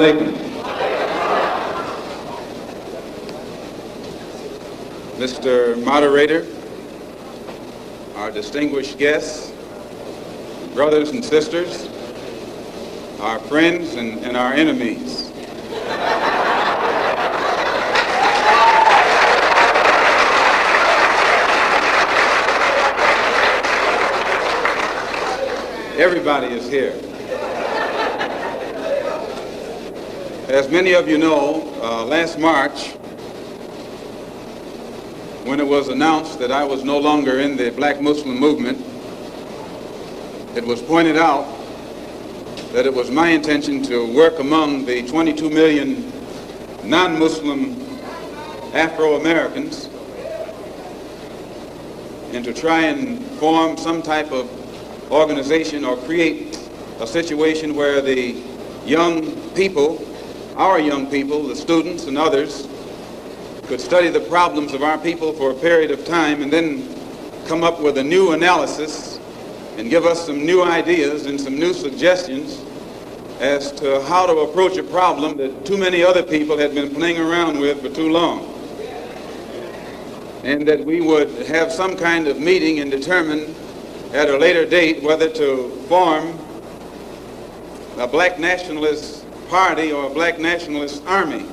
alaikum. Mr. Moderator, our distinguished guests, brothers and sisters, our friends and our enemies. Everybody is here. As many of you know, last March, when it was announced that I was no longer in the Black Muslim movement, it was pointed out that it was my intention to work among the 22 million non-Muslim Afro-Americans and to try and form some type of organization or create a situation where the young people, our young people, the students and others, could study the problems of our people for a period of time and then come up with a new analysis and give us some new ideas and some new suggestions as to how to approach a problem that too many other people had been playing around with for too long. And that we would have some kind of meeting and determine at a later date whether to form a black nationalist party or a black nationalist army.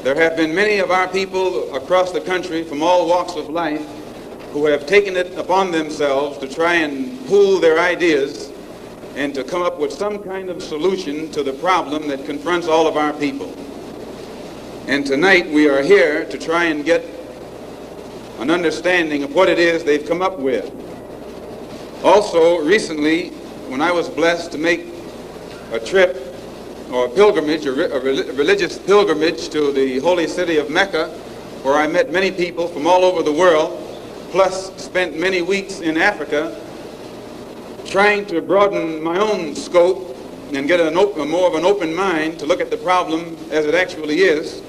There have been many of our people across the country from all walks of life who have taken it upon themselves to try and pool their ideas and to come up with some kind of solution to the problem that confronts all of our people. And tonight we are here to try and get an understanding of what it is they've come up with. Also, recently, when I was blessed to make a trip or a pilgrimage, a religious pilgrimage to the holy city of Mecca, where I met many people from all over the world, plus spent many weeks in Africa, trying to broaden my own scope and get more of an open mind to look at the problem as it actually is.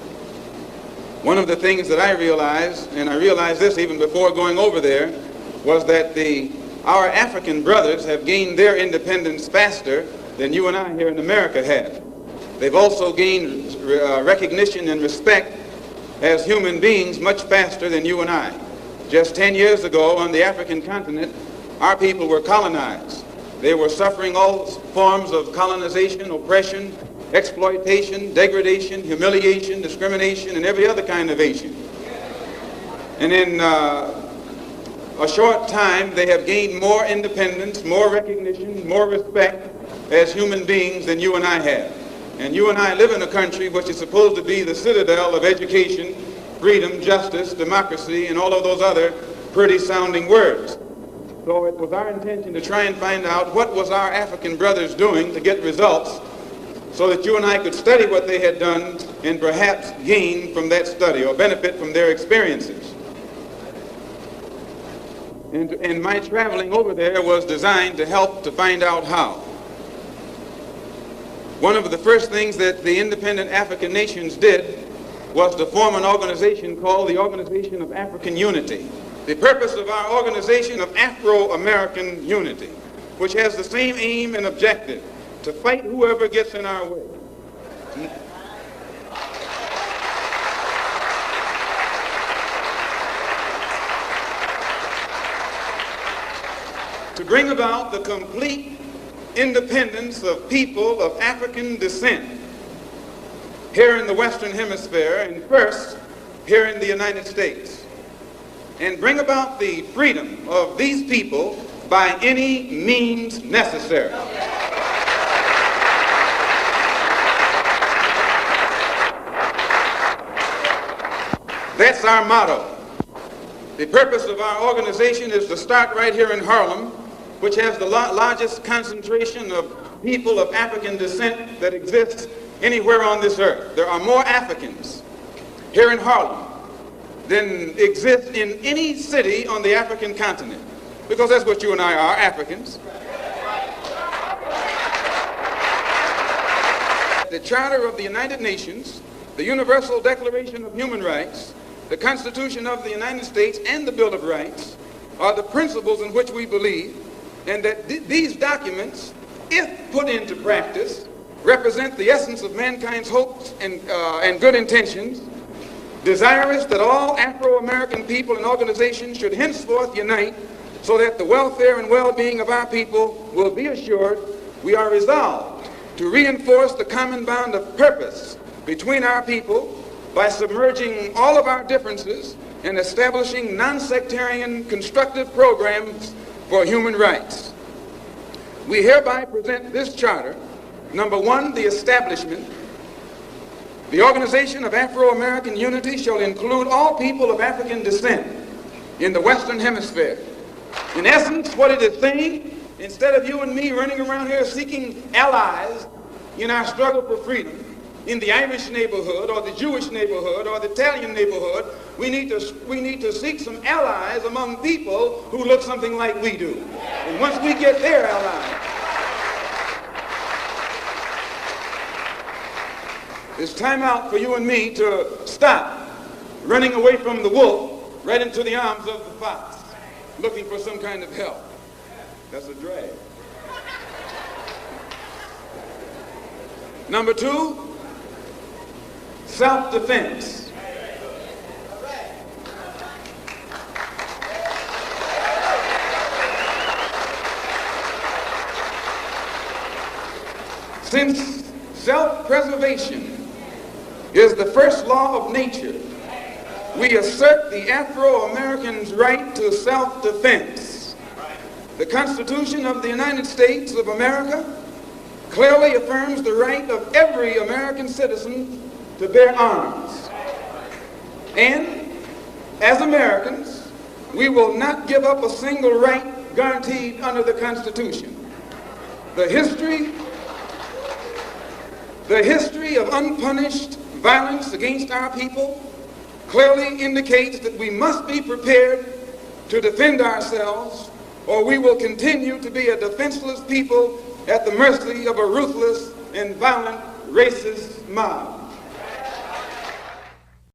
One of the things that I realized, and I realized this even before going over there, was that our African brothers have gained their independence faster than you and I here in America have. They've also gained recognition and respect as human beings much faster than you and I. Just 10 years ago on the African continent, our people were colonized. They were suffering all forms of colonization, oppression, exploitation, degradation, humiliation, discrimination, and every other kind of Asian. And in a short time, they have gained more independence, more recognition, more respect as human beings than you and I have. And you and I live in a country which is supposed to be the citadel of education, freedom, justice, democracy, and all of those other pretty sounding words. So it was our intention to try and find out what was our African brothers doing to get results so that you and I could study what they had done and perhaps gain from that study or benefit from their experiences. And my traveling over there was designed to help to find out how. One of the first things that the independent African nations did was to form an organization called the Organization of African Unity. The purpose of our Organization of Afro-American Unity, which has the same aim and objective, to fight whoever gets in our way. To bring about the complete independence of people of African descent here in the Western Hemisphere and first here in the United States, and bring about the freedom of these people by any means necessary. That's our motto. The purpose of our organization is to start right here in Harlem, which has the largest concentration of people of African descent that exists anywhere on this earth. There are more Africans here in Harlem than exist in any city on the African continent, because that's what you and I are, Africans. The Charter of the United Nations, the Universal Declaration of Human Rights, the Constitution of the United States, and the Bill of Rights are the principles in which we believe, and that these documents, if put into practice, represent the essence of mankind's hopes and good intentions, desirous that all Afro-American people and organizations should henceforth unite so that the welfare and well-being of our people will be assured. We are resolved to reinforce the common bond of purpose between our people by submerging all of our differences and establishing non-sectarian constructive programs for human rights. We hereby present this charter. Number one, the establishment. The Organization of Afro-American Unity shall include all people of African descent in the Western Hemisphere. In essence, what it is saying, instead of you and me running around here seeking allies in our struggle for freedom, in the Irish neighborhood or the Jewish neighborhood or the Italian neighborhood, we need to seek some allies among people who look something like we do. And once we get their allies, it's time out for you and me to stop running away from the wolf right into the arms of the fox, looking for some kind of help. That's a drag. Number two, self-defense. Since self-preservation is the first law of nature, we assert the Afro-American's right to self-defense. The Constitution of the United States of America clearly affirms the right of every American citizen to bear arms. And as Americans, we will not give up a single right guaranteed under the Constitution. The history of unpunished violence against our people clearly indicates that we must be prepared to defend ourselves, or we will continue to be a defenseless people at the mercy of a ruthless and violent racist mob.